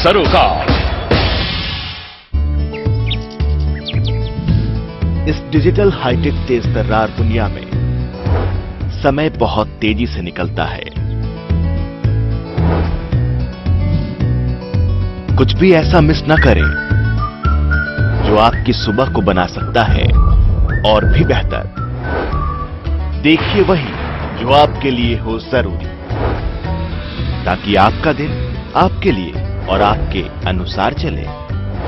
सरोकार। इस digital hi tech तेज तर्रार दुनिया में समय बहुत तेजी से निकलता है। कुछ भी ऐसा मिस न करें जो आपकी सुबह को बना सकता है और भी बेहतर। देखिए वही जो आपके लिए हो जरूरी, ताकि आपका दिन आपके लिए और आपके अनुसार चले।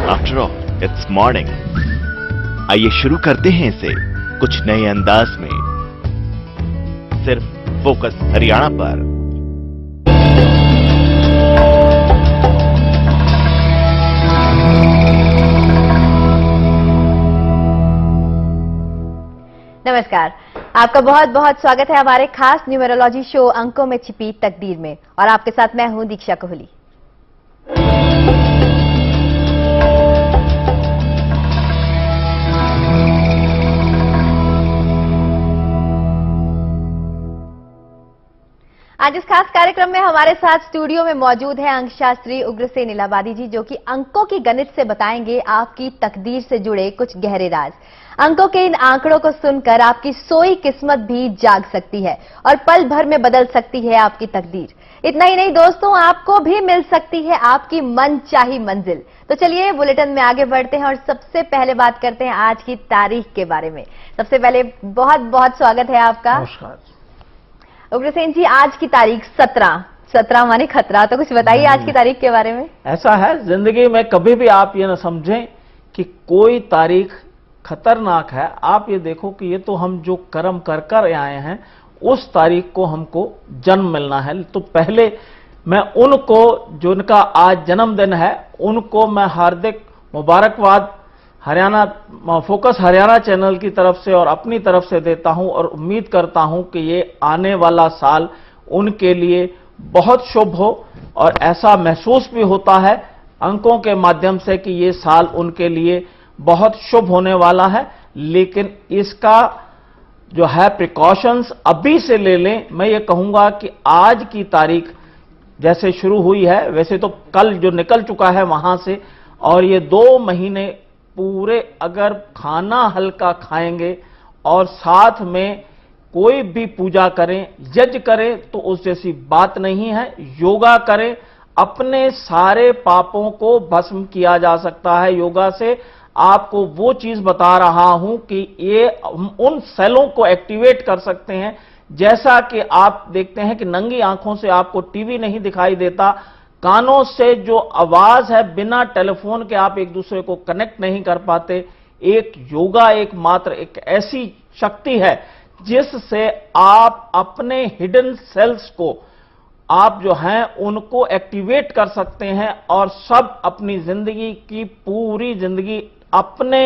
After all it's morning. आइए शुरू करते हैं इसे कुछ नए अंदाज में, सिर्फ फोकस हरियाणा पर। नमस्कार, आपका बहुत बहुत स्वागत है हमारे खास न्यूमेरोलॉजी शो अंकों में छिपी तकदीर में, और आपके साथ मैं हूं दीक्षा कोहली। आज इस खास कार्यक्रम में हमारे साथ स्टूडियो में मौजूद है अंकशास्त्री उग्रसेन इलाहाबादी जी, जो कि अंकों की गणित से बताएंगे आपकी तकदीर से जुड़े कुछ गहरे राज। अंकों के इन आंकड़ों को सुनकर आपकी सोई किस्मत भी जाग सकती है और पल भर में बदल सकती है आपकी तकदीर। इतना ही नहीं दोस्तों, आपको भी मिल सकती है आपकी मनचाही मंजिल। तो चलिए बुलेटिन में आगे बढ़ते हैं और सबसे पहले बात करते हैं आज की तारीख के बारे में। सबसे पहले बहुत बहुत स्वागत है आपका। नमस्कार उग्रसेन जी, आज की तारीख 17 माने खतरा, तो कुछ बताइए आज की तारीख के बारे में। ऐसा है, जिंदगी में कभी भी आप ये ना समझें कि कोई तारीख खतरनाक है। आप ये देखो कि ये तो हम जो कर्म कर कर आए हैं उस तारीख को हमको जन्म मिलना है। तो पहले मैं उनको जिनका आज जन्मदिन है उनको मैं हार्दिक मुबारकबाद हरियाणा फोकस हरियाणा चैनल की तरफ से और अपनी तरफ से देता हूं, और उम्मीद करता हूं कि ये आने वाला साल उनके लिए बहुत शुभ हो। और ऐसा महसूस भी होता है अंकों के माध्यम से कि ये साल उनके लिए बहुत शुभ होने वाला है। लेकिन इसका जो है प्रिकॉशंस अभी से ले लें। मैं ये कहूंगा कि आज की तारीख जैसे शुरू हुई है वैसे तो कल जो निकल चुका है वहां से, और ये 2 महीने पूरे अगर खाना हल्का खाएंगे और साथ में कोई भी पूजा करें, यज्ञ करें, तो उस जैसी बात नहीं है। योगा करें, अपने सारे पापों को भस्म किया जा सकता है योगा से। आपको वो चीज बता रहा हूं कि ये उन सेलों को एक्टिवेट कर सकते हैं। जैसा कि आप देखते हैं कि नंगी आंखों से आपको टीवी नहीं दिखाई देता, कानों से जो आवाज है बिना टेलीफोन के आप एक दूसरे को कनेक्ट नहीं कर पाते। एक योगा एकमात्र एक ऐसी शक्ति है जिससे आप अपने हिडन सेल्स को आप जो हैं उनको एक्टिवेट कर सकते हैं, और सब अपनी जिंदगी की पूरी जिंदगी अपने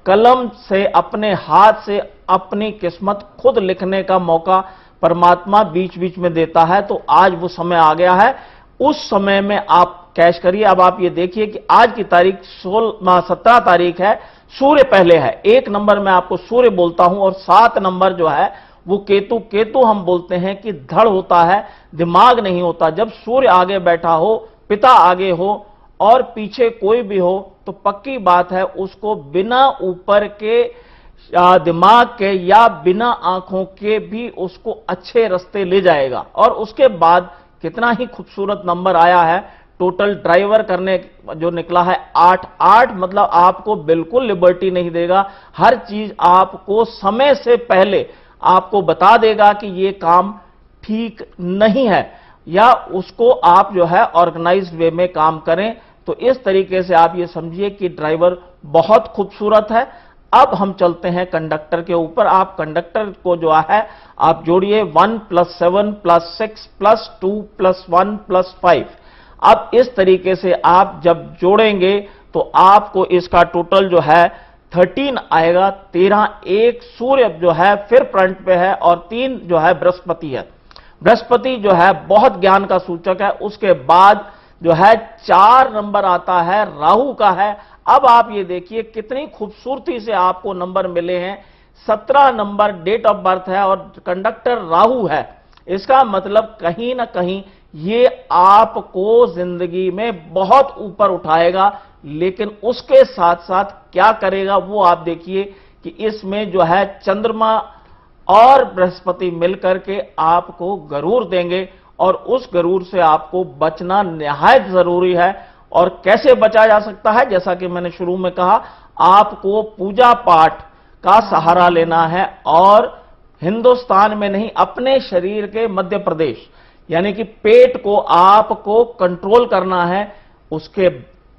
कलम से अपने हाथ से अपनी किस्मत खुद लिखने का मौका परमात्मा बीच बीच में देता है। तो आज वो समय आ गया है, उस समय में आप कैश करिए। अब आप ये देखिए कि आज की तारीख 17 तारीख है, सूर्य पहले है। 1 नंबर में आपको सूर्य बोलता हूं, और 7 नंबर जो है वो केतु। केतु हम बोलते हैं कि धड़ होता है, दिमाग नहीं होता। जब सूर्य आगे बैठा हो, पिता आगे हो और पीछे कोई भी हो, तो पक्की बात है उसको बिना ऊपर के दिमाग के या बिना आंखों के भी उसको अच्छे रास्ते ले जाएगा। और उसके बाद कितना ही खूबसूरत नंबर आया है, टोटल ड्राइवर करने जो निकला है 8 मतलब आपको बिल्कुल लिबर्टी नहीं देगा। हर चीज आपको समय से पहले आपको बता देगा कि ये काम ठीक नहीं है, या उसको आप जो है ऑर्गेनाइज्ड वे में काम करें। तो इस तरीके से आप ये समझिए कि ड्राइवर बहुत खूबसूरत है। अब हम चलते हैं कंडक्टर के ऊपर। आप कंडक्टर को जो है आप जोड़िए 1 + 7 + 6 + 2 + 1 + 5। अब इस तरीके से आप जब जोड़ेंगे तो आपको इसका टोटल जो है 13 आएगा। 13 एक सूर्य जो है फिर फ्रंट पे है, और 3 जो है बृहस्पति है। बृहस्पति जो है बहुत ज्ञान का सूचक है। उसके बाद जो है 4 नंबर आता है, राहु का है। अब आप ये देखिए कितनी खूबसूरती से आपको नंबर मिले हैं। 17 नंबर डेट ऑफ बर्थ है और कंडक्टर राहु है। इसका मतलब कहीं ना कहीं ये आपको जिंदगी में बहुत ऊपर उठाएगा। लेकिन उसके साथ साथ क्या करेगा वो आप देखिए कि इसमें जो है चंद्रमा और बृहस्पति मिलकर के आपको गरूर देंगे और उस गरूर से आपको बचना निहायत जरूरी है। और कैसे बचा जा सकता है, जैसा कि मैंने शुरू में कहा, आपको पूजा पाठ का सहारा लेना है और हिंदुस्तान में नहीं, अपने शरीर के मध्य प्रदेश यानी कि पेट को आपको कंट्रोल करना है। उसके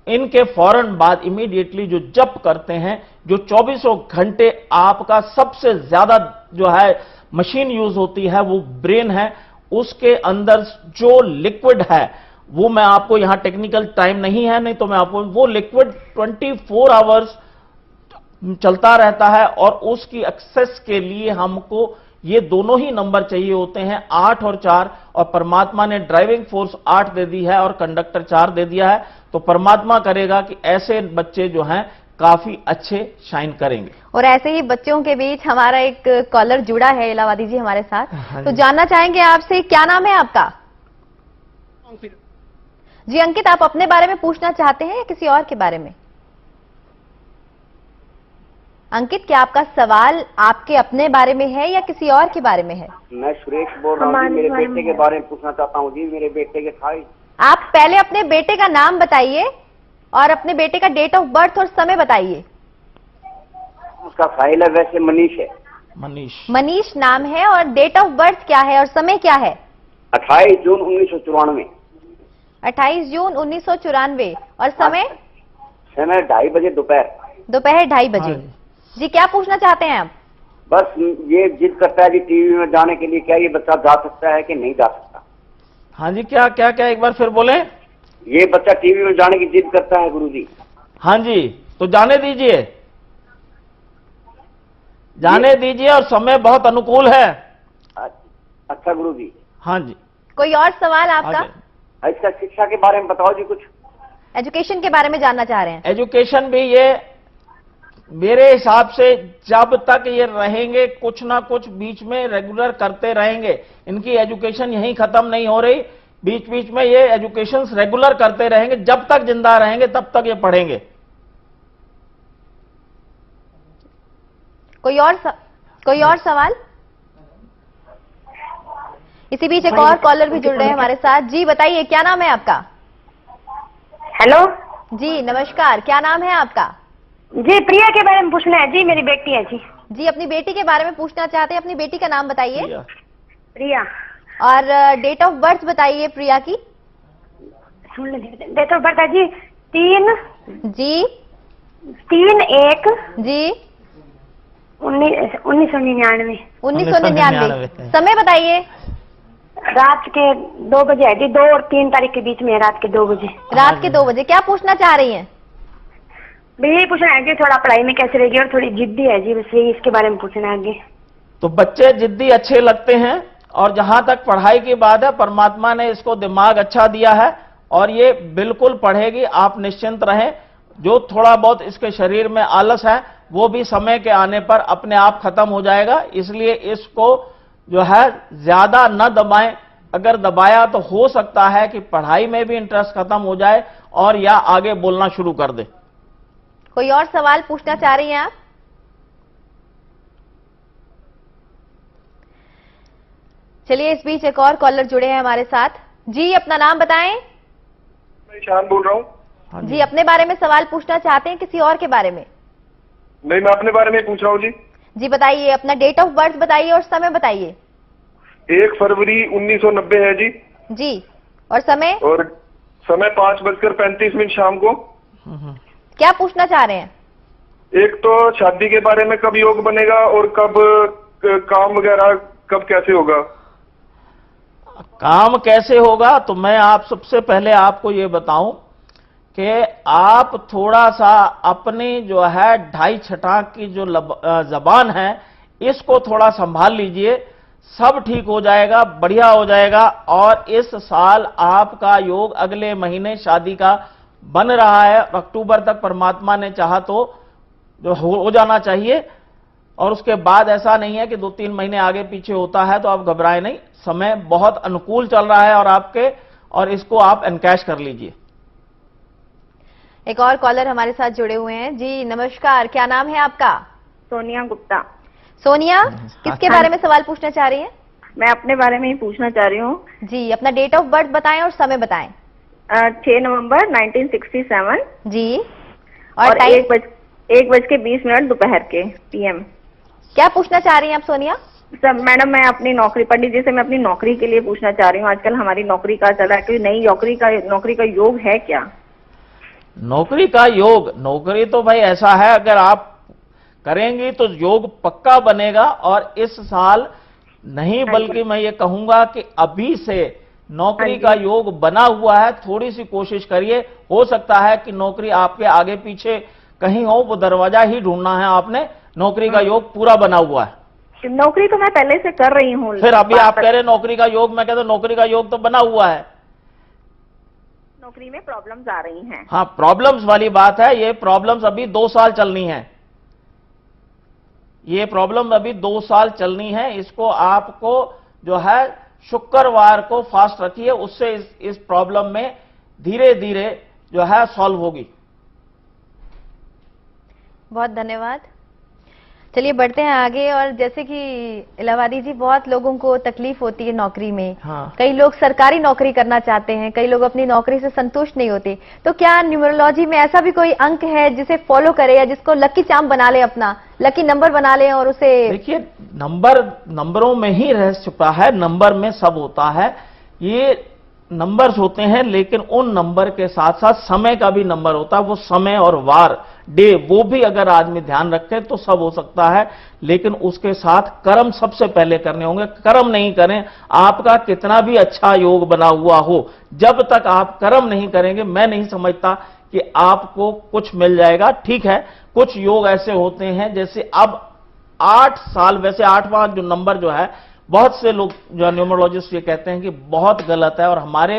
इनके फौरन बाद इमीडिएटली जो जप करते हैं, जो 24 घंटे आपका सबसे ज्यादा जो है मशीन यूज होती है वो ब्रेन है, उसके अंदर जो लिक्विड है वो मैं आपको यहां टेक्निकल टाइम नहीं है, नहीं तो मैं आपको वो लिक्विड 24 आवर्स चलता रहता है और उसकी एक्सेस के लिए हमको ये दोनों ही नंबर चाहिए होते हैं, 8 और 4। और परमात्मा ने ड्राइविंग फोर्स 8 दे दी है और कंडक्टर 4 दे दिया है, तो परमात्मा करेगा कि ऐसे बच्चे जो हैं काफी अच्छे शाइन करेंगे। और ऐसे ही बच्चों के बीच हमारा एक कॉलर जुड़ा है इलाहाबादी जी हमारे साथ, हाँ तो जी। जानना चाहेंगे आपसे, क्या नाम है आपका? जी अंकित, आप अपने बारे में पूछना चाहते हैं या किसी और के बारे में? अंकित, क्या आपका सवाल आपके अपने बारे में है या किसी और के बारे में है? मैं सुरेश बोल रहा हूँ जी, मेरे बेटे के बारे में पूछना चाहता हूँ जी। मेरे बेटे के खाई आप पहले अपने बेटे का नाम बताइए और अपने बेटे का डेट ऑफ बर्थ और समय बताइए। उसका फाइल है, वैसे मनीष है। मनीष नाम है और डेट ऑफ बर्थ क्या है और समय क्या है? 28 जून 1994। 28 जून 1994। और समय? समय 2:30 बजे दोपहर। दोपहर 2:30 बजे। हाँ जी, क्या पूछना चाहते हैं आप? बस ये जिद करता है जी टीवी में जाने के लिए, क्या ये बच्चा जा सकता है कि नहीं जा सकता? हाँ जी, क्या क्या क्या एक बार फिर बोले। ये बच्चा टीवी में जाने की जिद करता है गुरुजी। हाँ जी, तो जाने दीजिए, जाने दीजिए और समय बहुत अनुकूल है। अच्छा गुरुजी। हाँ जी, कोई और सवाल आपका? आगे। इसका शिक्षा के बारे में बताओ जी कुछ। एजुकेशन के बारे में जानना चाह रहे हैं? एजुकेशन भी ये मेरे हिसाब से जब तक ये रहेंगे कुछ ना कुछ बीच में रेगुलर करते रहेंगे, इनकी एजुकेशन यहीं खत्म नहीं हो रही, बीच बीच में ये एजुकेशन रेगुलर करते रहेंगे, जब तक जिंदा रहेंगे तब तक ये पढ़ेंगे। कोई और सवाल? इसी बीच एक और कॉलर भी जुड़ रहे हैं हमारे साथ। जी बताइए, क्या नाम है आपका? हेलो जी नमस्कार, क्या नाम है आपका? जी, प्रिया के बारे में पूछना है जी, मेरी बेटी है जी। जी, अपनी बेटी के बारे में पूछना चाहते हैं, अपनी बेटी का नाम बताइए प्रिया। और डेट ऑफ बर्थ बताइए प्रिया की। सुन ले, डेट ऑफ बर्थ है जी 3 जी 3/1 जी 1999। 1999। समय बताइए। रात के 2 बजे है जी, 2 और 3 तारीख के बीच में है, रात के 2 बजे। रात के 2 बजे। क्या पूछना चाह रही हैं? यही पूछना है कि थोड़ा पढ़ाई में कैसे रहेगी और थोड़ी जिद्दी है जी, बस यही इसके बारे में पूछना है आगे। तो बच्चे जिद्दी अच्छे लगते हैं और जहां तक पढ़ाई की बात है, परमात्मा ने इसको दिमाग अच्छा दिया है और ये बिल्कुल पढ़ेगी, आप निश्चिंत रहें। जो थोड़ा बहुत इसके शरीर में आलस है वो भी समय के आने पर अपने आप खत्म हो जाएगा, इसलिए इसको जो है ज्यादा न दबाएं। अगर दबाया तो हो सकता है कि पढ़ाई में भी इंटरेस्ट खत्म हो जाए और या आगे बोलना शुरू कर दे। कोई और सवाल पूछना चाह रही हैं आप? चलिए, इस बीच एक और कॉलर जुड़े हैं हमारे साथ। जी अपना नाम बताएं। मैं ईशान बोल रहा हूँ। हाँ जी, अपने बारे में सवाल पूछना चाहते हैं किसी और के बारे में? नहीं, मैं अपने बारे में पूछ रहा हूँ जी। जी बताइए, अपना डेट ऑफ बर्थ बताइए और समय बताइए। 1 फरवरी 1990 है जी। जी, और समय? और समय 5:35 शाम को। क्या पूछना चाह रहे हैं? एक तो शादी के बारे में कब योग बनेगा और कब काम वगैरह कब कैसे होगा? काम कैसे होगा तो मैं आप सबसे पहले आपको ये बताऊं कि आप थोड़ा सा अपनी जो है ढाई छटाक की जो जबान है इसको थोड़ा संभाल लीजिए, सब ठीक हो जाएगा, बढ़िया हो जाएगा। और इस साल आपका योग अगले महीने शादी का बन रहा है, अक्टूबर तक परमात्मा ने चाहा तो जो हो जाना चाहिए। और उसके बाद ऐसा नहीं है कि 2-3 महीने आगे पीछे होता है तो आप घबराएं नहीं, समय बहुत अनुकूल चल रहा है और आपके, और इसको आप एनकैश कर लीजिए। एक और कॉलर हमारे साथ जुड़े हुए हैं। जी नमस्कार, क्या नाम है आपका? सोनिया गुप्ता। सोनिया, किसके बारे में सवाल पूछना चाह रही हैं? मैं अपने बारे में ही पूछना चाह रही हूँ जी, अपना डेट ऑफ बर्थ बताएं और समय बताएं। 6 नवंबर 1967 जी, और 1:20 दोपहर के PM। क्या पूछना चाह रही हैं आप सोनिया? सब मैडम, मैं अपनी नौकरी, पंडित जी से मैं अपनी नौकरी के लिए पूछना चाह रही हूँ। आजकल हमारी नौकरी का चल रहा है, कोई नई नौकरी का योग है क्या? नौकरी का योग, नौकरी तो भाई ऐसा है, अगर आप करेंगी तो योग पक्का बनेगा। और इस साल नहीं, बल्कि मैं ये कहूंगा कि अभी से नौकरी का योग बना हुआ है। थोड़ी सी कोशिश करिए, हो सकता है कि नौकरी आपके आगे पीछे कहीं हो, वो दरवाजा ही ढूंढना है आपने। नौकरी का योग पूरा बना हुआ है। नौकरी तो मैं पहले से कर रही हूँ। फिर अभी आप कह रहे नौकरी का योग, मैं कहता नौकरी का योग तो बना हुआ है। नौकरी में प्रॉब्लम्स आ रही हैं। हाँ, प्रॉब्लम्स वाली बात है। ये प्रॉब्लम्स अभी 2 साल चलनी है। ये प्रॉब्लम अभी 2 साल चलनी है। इसको आपको जो है शुक्रवार को फास्ट रखिए, उससे इस प्रॉब्लम में धीरे धीरे जो है सॉल्व होगी। बहुत धन्यवाद। चलिए बढ़ते हैं आगे। और जैसे कि इलाहाबादी जी, बहुत लोगों को तकलीफ होती है नौकरी में। हाँ। कई लोग सरकारी नौकरी करना चाहते हैं, कई लोग अपनी नौकरी से संतुष्ट नहीं होते। तो क्या न्यूमरोलॉजी में ऐसा भी कोई अंक है जिसे फॉलो करे, या जिसको लकी चार्म बना ले, अपना लकी नंबर बना ले और उसे? देखिए, नंबरों में ही रह चुका है, नंबर में सब होता है। ये नंबर्स होते हैं, लेकिन उन नंबर के साथ साथ समय का भी नंबर होता है। वो समय और वार, डे, वो भी अगर आदमी ध्यान रखे तो सब हो सकता है। लेकिन उसके साथ कर्म सबसे पहले करने होंगे। कर्म नहीं करें, आपका कितना भी अच्छा योग बना हुआ हो, जब तक आप कर्म नहीं करेंगे, मैं नहीं समझता कि आपको कुछ मिल जाएगा। ठीक है, कुछ योग ऐसे होते हैं, जैसे अब 8 साल, वैसे 8वां जो नंबर जो है, बहुत से लोग जो न्यूमरोलॉजिस्ट ये कहते हैं कि बहुत गलत है। और हमारे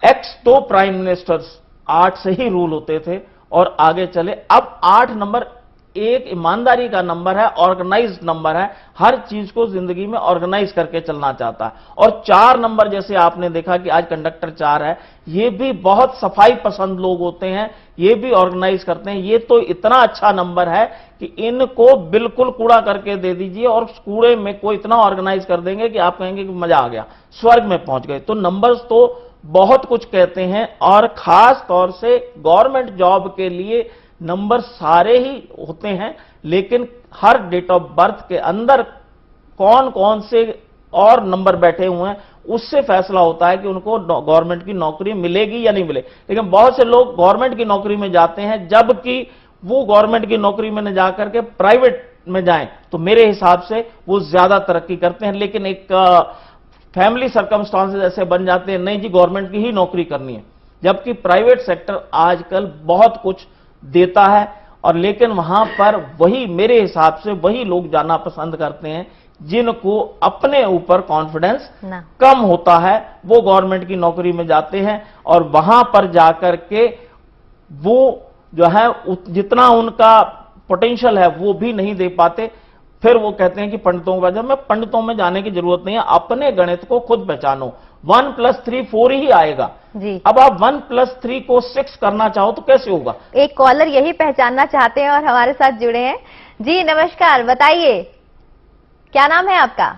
एक्स 2 प्राइम मिनिस्टर्स 8 से ही रूल होते थे और आगे चले। अब 8 नंबर एक ईमानदारी का नंबर है, ऑर्गेनाइज्ड नंबर है, हर चीज को जिंदगी में ऑर्गेनाइज करके चलना चाहता है। और 4 नंबर, जैसे आपने देखा कि आज कंडक्टर 4 है, ये भी बहुत सफाई पसंद लोग होते हैं, ये भी ऑर्गेनाइज करते हैं। ये तो इतना अच्छा नंबर है कि इनको बिल्कुल कूड़ा करके दे दीजिए और कूड़े में कोई इतना ऑर्गेनाइज कर देंगे कि आप कहेंगे कि मजा आ गया, स्वर्ग में पहुंच गए। तो नंबर्स तो बहुत कुछ कहते हैं, और खास तौर से गवर्नमेंट जॉब के लिए नंबर सारे ही होते हैं। लेकिन हर डेट ऑफ बर्थ के अंदर कौन कौन से और नंबर बैठे हुए हैं, उससे फैसला होता है कि उनको गवर्नमेंट की नौकरी मिलेगी या नहीं मिले। लेकिन बहुत से लोग गवर्नमेंट की नौकरी में जाते हैं, जबकि वो गवर्नमेंट की नौकरी में न जाकर के प्राइवेट में जाएं, तो मेरे हिसाब से वो ज्यादा तरक्की करते हैं। लेकिन एक फैमिली सर्कमस्टांसेस ऐसे बन जाते हैं, नहीं जी गवर्नमेंट की ही नौकरी करनी है, जबकि प्राइवेट सेक्टर आजकल बहुत कुछ देता है। और लेकिन वहां पर वही, मेरे हिसाब से वही लोग जाना पसंद करते हैं जिनको अपने ऊपर कॉन्फिडेंस कम होता है, वो गवर्नमेंट की नौकरी में जाते हैं। और वहां पर जाकर के वो जो है जितना उनका पोटेंशियल है वो भी नहीं दे पाते। फिर वो कहते हैं कि पंडितों के पास, मैं पंडितों में जाने की जरूरत नहीं है, अपने गणित को खुद पहचानो। 1 + 3 4 ही आएगा जी। अब आप 1 + 3 को 6 करना चाहो तो कैसे होगा? एक कॉलर यही पहचानना चाहते हैं और हमारे साथ जुड़े हैं। जी नमस्कार, बताइए क्या नाम है आपका?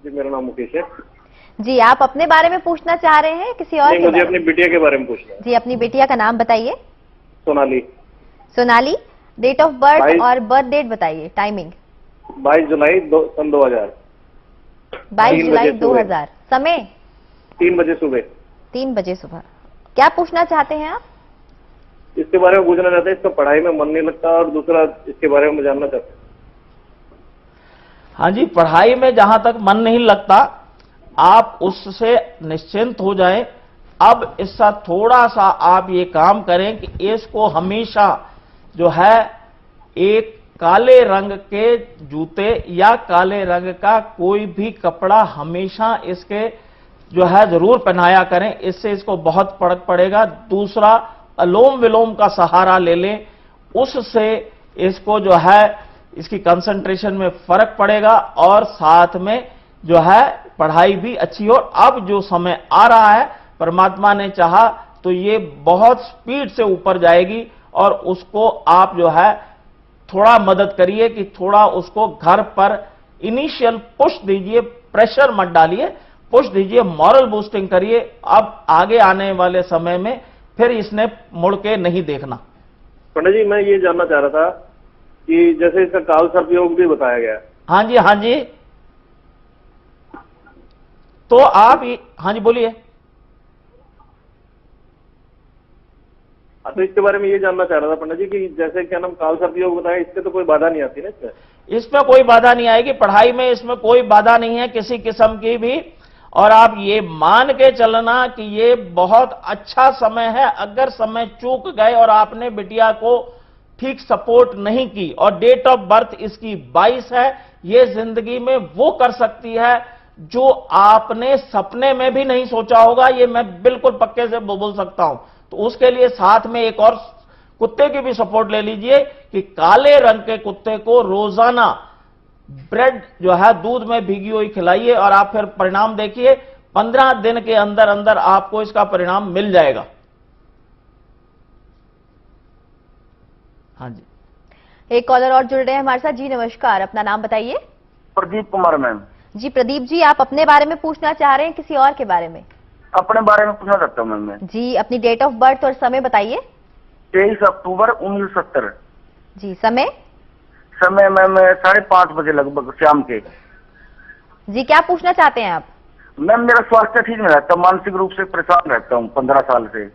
जी मेरा नाम मुकेश है। जी, आप अपने बारे में पूछना चाह रहे हैं किसी और के? मुझे अपनी बिटिया के बारे में पूछना है। जी, अपनी बिटिया का नाम बताइए। Sonali. Sonali, date of birth और बर्थ डेट बताइए, टाइमिंग। 22 जुलाई सन 2000। 22 जुलाई 2000। समय? 3 बजे सुबह। 3 बजे सुबह। क्या पूछना चाहते हैं आप? इसके बारे में पूछना चाहते हैं, इसका पढ़ाई में मन नहीं लगता, और दूसरा इसके बारे में जानना चाहते हैं। हाँ जी, पढ़ाई में जहां तक मन नहीं लगता, आप उससे निश्चिंत हो जाएं। अब इसका थोड़ा सा आप ये काम करें कि इसको हमेशा जो है एक काले रंग के जूते या काले रंग का कोई भी कपड़ा हमेशा इसके जो है जरूर पहनाया करें, इससे इसको बहुत फर्क पड़ेगा। दूसरा, अलोम विलोम का सहारा ले लें, उससे इसको जो है इसकी कंसंट्रेशन में फर्क पड़ेगा और साथ में जो है पढ़ाई भी अच्छी हो। अब जो समय आ रहा है, परमात्मा ने चाहा तो ये बहुत स्पीड से ऊपर जाएगी और उसको आप जो है थोड़ा मदद करिए कि थोड़ा उसको घर पर इनिशियल पुश दीजिए, प्रेशर मत डालिए, पुश दीजिए, मॉरल बूस्टिंग करिए। अब आगे आने वाले समय में फिर इसने मुड़ के नहीं देखना। पंडित जी, मैं ये जानना चाह रहा था कि जैसे इसका काल सर्प योग भी बताया गया है। हाँ जी, हाँ जी, तो आप हाँ जी बोलिए। तो इसके बारे में ये जानना चाह रहा था पंडित जी कि जैसे क्या नाम काल सर्प योग बताया, इससे तो कोई बाधा नहीं आती ना इसमें? इसमें कोई बाधा नहीं आएगी, पढ़ाई में इसमें कोई बाधा नहीं है किसी किस्म की भी। और आप ये मान के चलना कि ये बहुत अच्छा समय है। अगर समय चूक गए और आपने बिटिया को ठीक सपोर्ट नहीं की और डेट ऑफ बर्थ इसकी 22 है, ये जिंदगी में वो कर सकती है जो आपने सपने में भी नहीं सोचा होगा। ये मैं बिल्कुल पक्के से बोल सकता हूं। तो उसके लिए साथ में एक और कुत्ते की भी सपोर्ट ले लीजिए कि काले रंग के कुत्ते को रोजाना ब्रेड जो है दूध में भीगी हुई खिलाइए और आप फिर परिणाम देखिए। 15 दिन के अंदर अंदर आपको इसका परिणाम मिल जाएगा। हाँ जी, एक कॉलर और जुड़ रहे हैं हमारे साथ। जी नमस्कार, अपना नाम बताइए। प्रदीप कुमार मैम। जी प्रदीप जी, आप अपने बारे में पूछना चाह रहे हैं किसी और के बारे में? अपने बारे में पूछना चाहता हूँ मैम मैं। जी, अपनी डेट ऑफ बर्थ और समय बताइए। 23 अक्टूबर 1970। जी, समय? समय मैम 5:30 बजे लगभग शाम के। जी, क्या पूछना चाहते हैं आप? मैम मेरा स्वास्थ्य ठीक नहीं रहता, मानसिक रूप से परेशान रहता हूँ 15 साल से।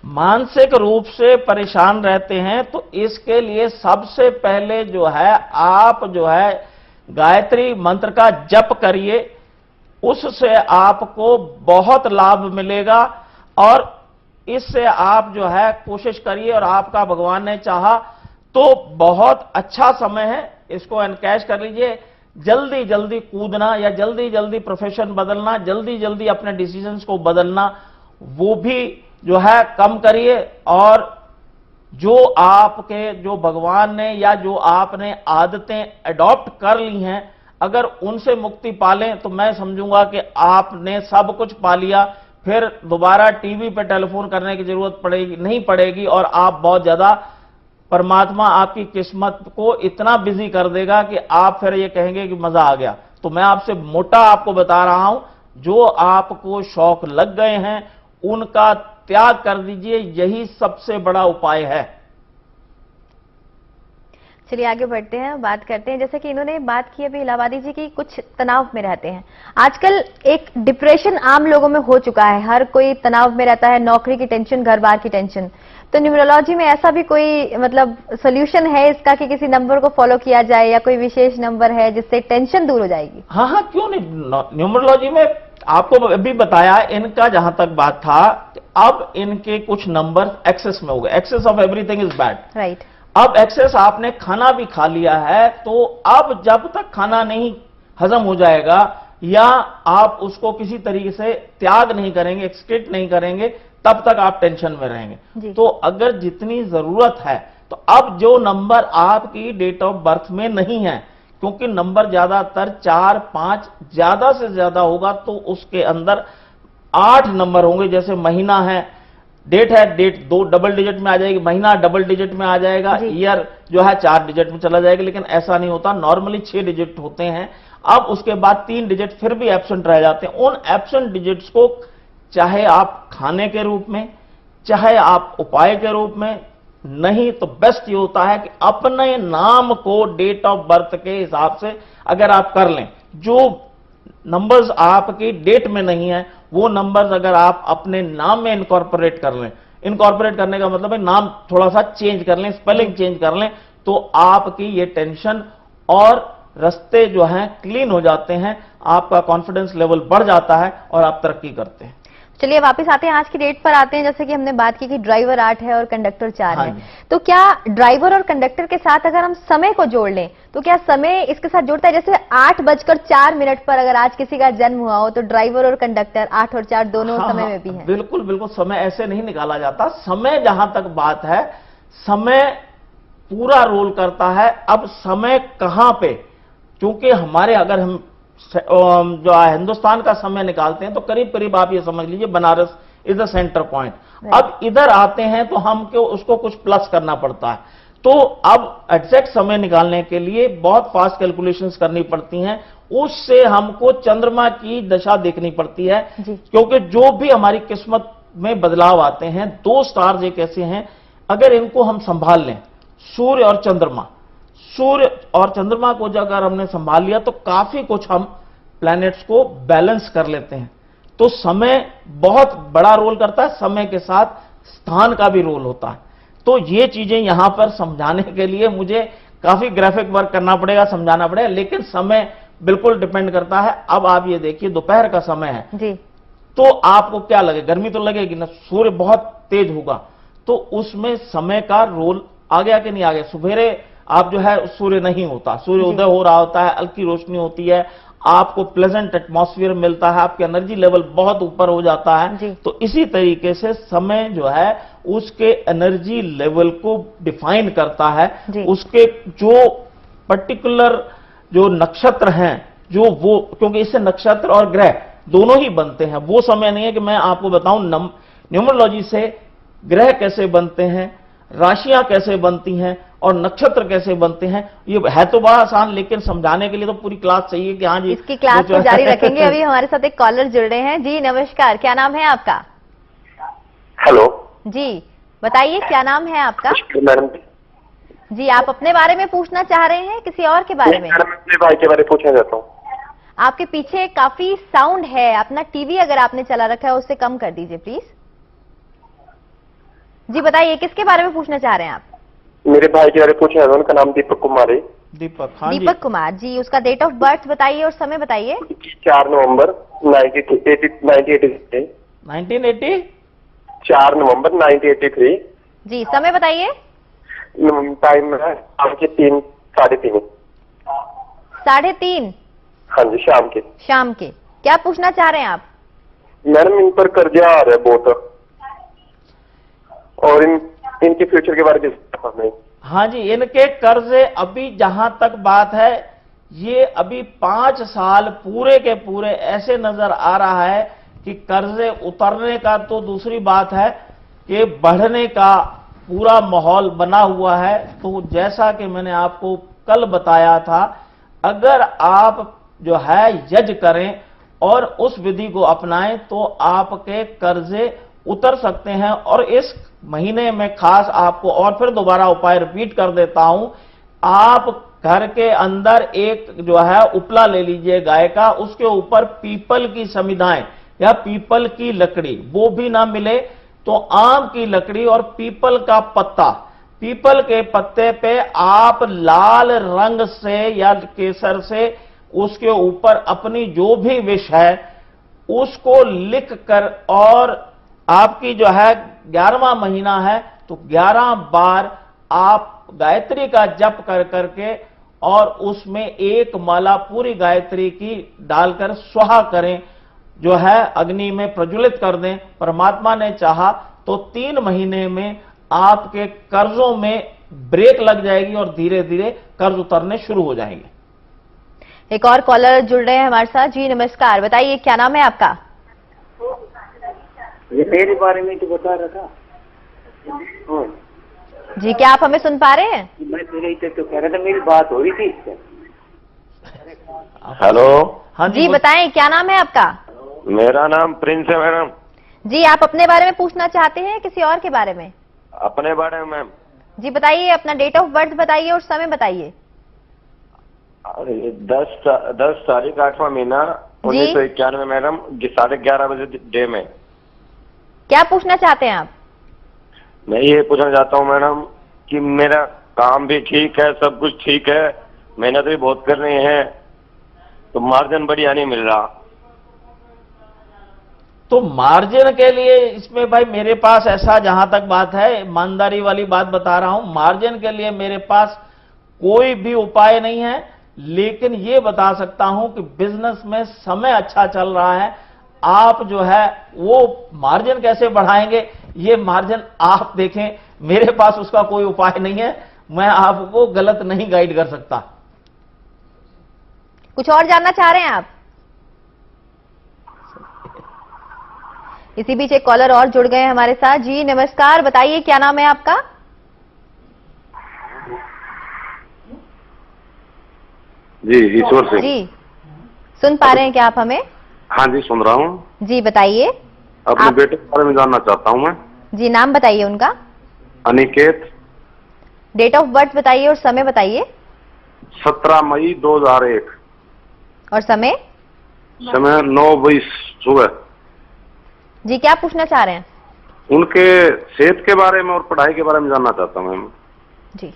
मानसिक रूप से परेशान रहते हैं तो इसके लिए सबसे पहले जो है आप जो है गायत्री मंत्र का जप करिए, उससे आपको बहुत लाभ मिलेगा। और इससे आप जो है कोशिश करिए और आपका भगवान ने चाहा तो बहुत अच्छा समय है, इसको एनकैश कर लीजिए। जल्दी जल्दी कूदना या जल्दी जल्दी प्रोफेशन बदलना, जल्दी जल्दी अपने डिसीजंस को बदलना, वो भी जो है कम करिए। और जो आपके जो भगवान ने या जो आपने आदतें अडॉप्ट कर ली हैं, अगर उनसे मुक्ति पालें तो मैं समझूंगा कि आपने सब कुछ पा लिया। फिर दोबारा टीवी पे टेलीफोन करने की जरूरत नहीं पड़ेगी और आप बहुत ज्यादा, परमात्मा आपकी किस्मत को इतना बिजी कर देगा कि आप फिर ये कहेंगे कि मजा आ गया। तो मैं आपसे मोटा आपको बता रहा हूं, जो आपको शौक लग गए हैं उनका त्याग कर दीजिए, यही सबसे बड़ा उपाय है। चलिए आगे बढ़ते हैं, बात करते हैं। जैसे कि इन्होंने बात की अभी इलाहाबादी जी की, कुछ तनाव में रहते हैं। आजकल एक डिप्रेशन आम लोगों में हो चुका है, हर कोई तनाव में रहता है, नौकरी की टेंशन, घर बार की टेंशन। तो न्यूमरोलॉजी में ऐसा भी कोई मतलब सोल्यूशन है इसका कि किसी नंबर को फॉलो किया जाए या कोई विशेष नंबर है जिससे टेंशन दूर हो जाएगी? हाँ हाँ, क्यों नहीं। न्यूमरोलॉजी में आपको अभी बताया, इनका जहां तक बात था, अब इनके कुछ नंबर एक्सेस में हो गए। Excess of everything is bad, right. अब एक्सेस, आपने खाना भी खा लिया है तो अब जब तक खाना नहीं हजम हो जाएगा या आप उसको किसी तरीके से त्याग नहीं करेंगे, एक्सक्रीट नहीं करेंगे, तब तक आप टेंशन में रहेंगे। तो अगर जितनी जरूरत है, तो अब जो नंबर आपकी डेट ऑफ बर्थ में नहीं है, क्योंकि नंबर ज्यादातर 4, 5 ज्यादा से ज्यादा होगा तो उसके अंदर 8 नंबर होंगे। जैसे महीना है, डेट है, डेट 2 डबल डिजिट में आ जाएगी, महीना डबल डिजिट में आ जाएगा, ईयर जो है 4 डिजिट में चला जाएगा। लेकिन ऐसा नहीं होता, नॉर्मली 6 डिजिट होते हैं। अब उसके बाद 3 डिजिट फिर भी एब्सेंट रह जाते हैं। उन एब्सेंट डिजिट्स को चाहे आप खाने के रूप में, चाहे आप उपाय के रूप में, नहीं तो बेस्ट ये होता है कि अपने नाम को डेट ऑफ बर्थ के हिसाब से अगर आप कर लें, जो नंबर्स आपकी डेट में नहीं है वो नंबर्स अगर आप अपने नाम में इनकॉर्पोरेट कर लें, इनकॉर्पोरेट करने का मतलब है नाम थोड़ा सा चेंज कर लें, स्पेलिंग चेंज कर लें, तो आपकी ये टेंशन और रास्ते जो हैं क्लीन हो जाते हैं, आपका कॉन्फिडेंस लेवल बढ़ जाता है और आप तरक्की करते हैं। चलिए वापस आते हैं, आज की डेट पर आते हैं। जैसे कि हमने बात की कि ड्राइवर 8 है और कंडक्टर 4 है, तो क्या ड्राइवर और कंडक्टर के साथ अगर हम समय को जोड़ लें तो क्या समय इसके साथ जुड़ता है? जैसे 8:04 पर अगर आज किसी का जन्म हुआ हो तो ड्राइवर और कंडक्टर 8 और 4 दोनों समय में भी है। बिल्कुल बिल्कुल, समय ऐसे नहीं निकाला जाता। समय जहां तक बात है, समय पूरा रोल करता है। अब समय कहां पे, क्योंकि हमारे अगर हम जो हिंदुस्तान का समय निकालते हैं तो करीब करीब आप ये समझ लीजिए Banaras is the centre point. अब इधर आते हैं तो हमको उसको कुछ प्लस करना पड़ता है। तो अब एग्जैक्ट समय निकालने के लिए बहुत फास्ट कैलकुलेशंस करनी पड़ती हैं, उससे हमको चंद्रमा की दशा देखनी पड़ती है, क्योंकि जो भी हमारी किस्मत में बदलाव आते हैं, दो स्टार्स एक ऐसे हैं अगर इनको हम संभाल लें, सूर्य और चंद्रमा, सूर्य और चंद्रमा को जब अगर हमने संभाल लिया तो काफी कुछ हम प्लैनेट्स को बैलेंस कर लेते हैं। तो समय बहुत बड़ा रोल करता है, समय के साथ स्थान का भी रोल होता है। तो ये चीजें यहां पर समझाने के लिए मुझे काफी ग्राफिक वर्क करना पड़ेगा, समझाना पड़ेगा, लेकिन समय बिल्कुल डिपेंड करता है। अब आप ये देखिए दोपहर का समय है जी, तो आपको क्या लगे, गर्मी तो लगेगी ना, सूर्य बहुत तेज होगा, तो उसमें समय का रोल आ गया कि नहीं आ गया। सुबेरे आप जो है सूर्य नहीं होता, सूर्य उदय हो रहा होता है, हल्की रोशनी होती है, आपको प्लेजेंट एटमॉस्फेयर मिलता है, आपके एनर्जी लेवल बहुत ऊपर हो जाता है। तो इसी तरीके से समय जो है उसके एनर्जी लेवल को डिफाइन करता है, उसके जो पर्टिकुलर जो नक्षत्र हैं, जो वो, क्योंकि इससे नक्षत्र और ग्रह दोनों ही बनते हैं। वो समय नहीं है कि मैं आपको बताऊं न्यूमरोलॉजी से ग्रह कैसे बनते हैं, राशियां कैसे बनती हैं और नक्षत्र कैसे बनते हैं। ये है तो बड़ा आसान, लेकिन समझाने के लिए तो पूरी क्लास चाहिए कि हाँ जी, इसकी क्लास को जारी रखेंगे। अभी हमारे साथ एक कॉलर जुड़ रहे हैं। जी नमस्कार, क्या नाम है आपका? हेलो जी बताइए, क्या नाम है आपका? मैडम जी, आप अपने बारे में पूछना चाह रहे हैं किसी और के बारे में? मैडम अपने भाई के बारे में पूछना चाहता हूँ। आपके पीछे काफी साउंड है, अपना टीवी अगर आपने चला रखा है उससे कम कर दीजिए प्लीज। जी बताइए, किसके बारे में पूछना चाह रहे हैं आप? मेरे भाई के बारे में पूछना है, उनका नाम दीपक कुमार है। दीपक, हाँ दीपक कुमार जी, उसका डेट ऑफ बर्थ बताइए और समय बताइए। 4 नवंबर 1983। 1980? 4 नवंबर 1983। जी समय बताइए। टाइम है शाम के 3, 3:30। 3:30? हाँ जी, शाम के। शाम के। क्या पूछना चाह रहे हैं आप? मैडम इन पर कर्जा आ रहा है बहुत, और इनके फ्यूचर के बारे में। हाँ जी, इनके कर्जे अभी जहां तक बात है, ये अभी 5 साल पूरे के पूरे ऐसे नजर आ रहा है कि कर्जे उतरने का तो दूसरी बात है कि बढ़ने का पूरा माहौल बना हुआ है। तो जैसा कि मैंने आपको कल बताया था, अगर आप जो है यज्ञ करें और उस विधि को अपनाएं तो आपके कर्जे उतर सकते हैं। और इस महीने में खास आपको और फिर दोबारा उपाय रिपीट कर देता हूं, आप घर के अंदर एक जो है उपला ले लीजिए गाय का, उसके ऊपर पीपल की समिधाएं या पीपल की लकड़ी, वो भी ना मिले तो आम की लकड़ी और पीपल का पत्ता, पीपल के पत्ते पे आप लाल रंग से या केसर से उसके ऊपर अपनी जो भी विश है उसको लिख कर, और आपकी जो है 11वां महीना है तो 11 बार आप गायत्री का जप कर करके और उसमें एक माला पूरी गायत्री की डालकर स्वाहा करें, जो है अग्नि में प्रज्वलित कर दें। परमात्मा ने चाहा तो 3 महीने में आपके कर्जों में ब्रेक लग जाएगी और धीरे धीरे कर्ज उतरने शुरू हो जाएंगे। एक और कॉलर जुड़ रहे हैं हमारे साथ। जी नमस्कार, बताइए क्या नाम है आपका? ये मेरे बारे में तो बता रहा था। जी क्या आप हमें सुन पा रहे हैं? मैं तेरे ही तो कह रहा था, मेरी बात हो रही थी इससे। हेलो, हाँ जी बताएं, क्या नाम है आपका? मेरा नाम प्रिंस है मैडम। जी आप अपने बारे में पूछना चाहते हैं किसी और के बारे में? अपने बारे में मैम। जी बताइए, अपना डेट ऑफ बर्थ बताइए और समय बताइए। 10 तारीख 8वां महीना 1991 मैडम, 11:30 बजे डे में। क्या पूछना चाहते हैं आप? मैं ये पूछना चाहता हूँ मैडम कि मेरा काम भी ठीक है, सब कुछ ठीक है, मेहनत भी बहुत कर रही है, तो मार्जिन बढ़िया नहीं मिल रहा। तो मार्जिन के लिए इसमें भाई मेरे पास ऐसा, जहां तक बात है ईमानदारी वाली बात बता रहा हूं, मार्जिन के लिए मेरे पास कोई भी उपाय नहीं है, लेकिन ये बता सकता हूं कि बिजनेस में समय अच्छा चल रहा है। आप जो है वो मार्जिन कैसे बढ़ाएंगे, ये मार्जिन आप देखें, मेरे पास उसका कोई उपाय नहीं है। मैं आपको गलत नहीं गाइड कर सकता। कुछ और जानना चाह रहे हैं आप? इसी बीच एक कॉलर और जुड़ गए हैं हमारे साथ। जी नमस्कार, बताइए क्या नाम है आपका? जी ईश्वर सिंह। जी सुन पा रहे हैं क्या आप हमें? हाँ जी सुन रहा हूँ। जी बताइए। अपने बेटे के बारे में जानना चाहता हूँ मैं। जी नाम बताइए उनका। अनिकेत। डेट ऑफ बर्थ बताइए और समय बताइए। 17 मई 2001। और समय? समय 9:20 सुबह। जी क्या पूछना चाह रहे हैं? उनके सेहत के बारे में और पढ़ाई के बारे में जानना चाहता हूँ मैम। जी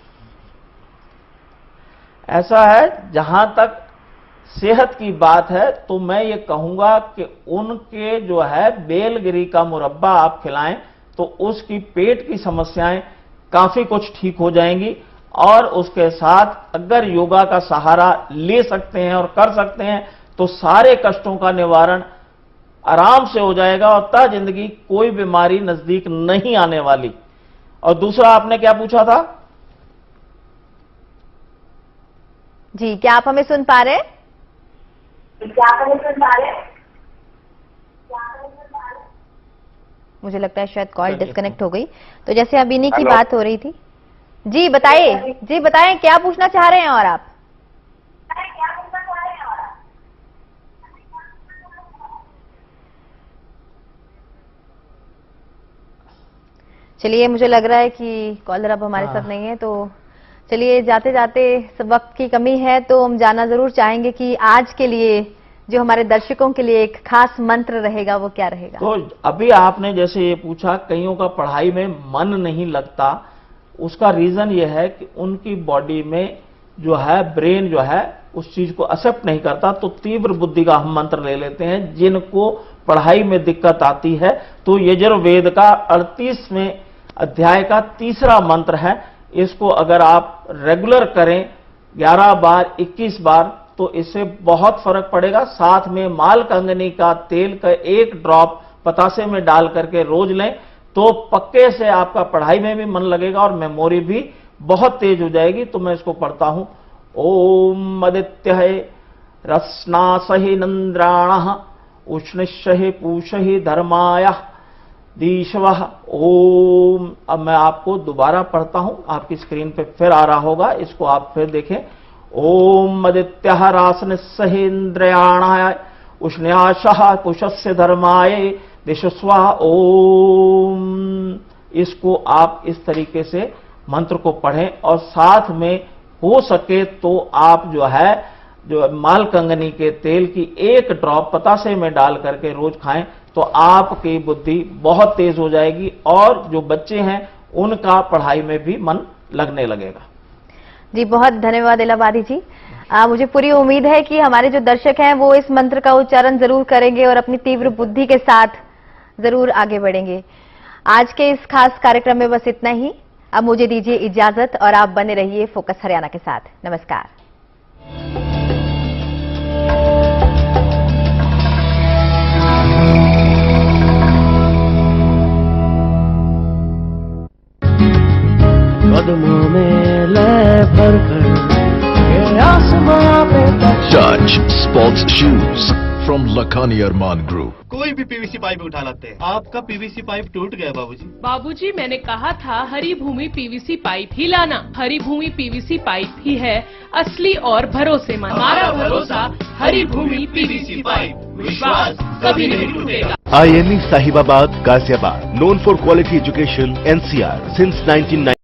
ऐसा है, जहां तक सेहत की बात है तो मैं ये कहूंगा कि उनके जो है बेलगिरी का मुरब्बा आप खिलाएं तो उसकी पेट की समस्याएं काफी कुछ ठीक हो जाएंगी। और उसके साथ अगर योगा का सहारा ले सकते हैं और कर सकते हैं तो सारे कष्टों का निवारण आराम से हो जाएगा और तय जिंदगी कोई बीमारी नजदीक नहीं आने वाली। और दूसरा आपने क्या पूछा था? जी क्या आप हमें सुन पा रहे हैं? मुझे लगता है शायद कॉल डिस्कनेक्ट हो गई। तो जैसे अभी इन्हीं की बात हो रही थी। जी बताइए, जी बताएं क्या पूछना चाह रहे हैं और आप? चलिए मुझे लग रहा है कि कॉलर अब हमारे साथ नहीं है, तो चलिए जाते जाते सब वक्त की कमी है तो हम जानना जरूर चाहेंगे कि आज के लिए जो हमारे दर्शकों के लिए एक खास मंत्र रहेगा वो क्या रहेगा? तो अभी आपने जैसे ये पूछा, कईयों का पढ़ाई में मन नहीं लगता, उसका रीजन ये है कि उनकी बॉडी में जो है ब्रेन जो है उस चीज को एक्सेप्ट नहीं करता। तो तीव्र बुद्धि का हम मंत्र ले लेते हैं। जिनको पढ़ाई में दिक्कत आती है तो यजुर्वेद का 38वें अध्याय का 3रा मंत्र है। इसको अगर आप रेगुलर करें 11 बार 21 बार तो इससे बहुत फर्क पड़ेगा। साथ में मालकंगनी का तेल का 1 ड्रॉप पतासे में डाल करके रोज लें तो पक्के से आपका पढ़ाई में भी मन लगेगा और मेमोरी भी बहुत तेज हो जाएगी। तो मैं इसको पढ़ता हूं। ओम आदित्य रस्नासहि नंद्राण उष्णिशहि पूषहि धर्माय दीशवः ओम। अब मैं आपको दोबारा पढ़ता हूं, आपकी स्क्रीन पे फिर आ रहा होगा, इसको आप फिर देखें। ओम आदित्य रासनिस्सहि इंद्रियाणाय उष्ण्याशः पुषस्य धर्माय दिशस्व ओम। इसको आप इस तरीके से मंत्र को पढ़ें और साथ में हो सके तो आप जो है जो मालकंगनी के तेल की 1 ड्रॉप पतासे में डाल करके रोज खाएं तो आपकी बुद्धि बहुत तेज हो जाएगी और जो बच्चे हैं उनका पढ़ाई में भी मन लगने लगेगा। जी बहुत धन्यवाद इलाहाबादी जी। मुझे पूरी उम्मीद है कि हमारे जो दर्शक हैं वो इस मंत्र का उच्चारण जरूर करेंगे और अपनी तीव्र बुद्धि के साथ जरूर आगे बढ़ेंगे। आज के इस खास कार्यक्रम में बस इतना ही। अब मुझे दीजिए इजाजत और आप बने रहिए फोकस हरियाणा के साथ। नमस्कार। कदमों में लय भरकर ये आसमां पे Touch Sports Shoes from Lakhani Arman Group. कोई भी पीवीसी पाइप उठा लाते हैं। आपका पीवीसी पाइप टूट गया बाबूजी। बाबूजी मैंने कहा था हरी भूमि पीवीसी पाइप ही लाना। हरी भूमि पीवीसी पाइप ही है असली और भरोसेमंद। हमारा भरोसा हरी भूमि पीवीसी पाइप, विश्वास कभी नहीं टूटेगा। IME Sahibabad, Ghaziabad, known for quality education, NCR since 1990.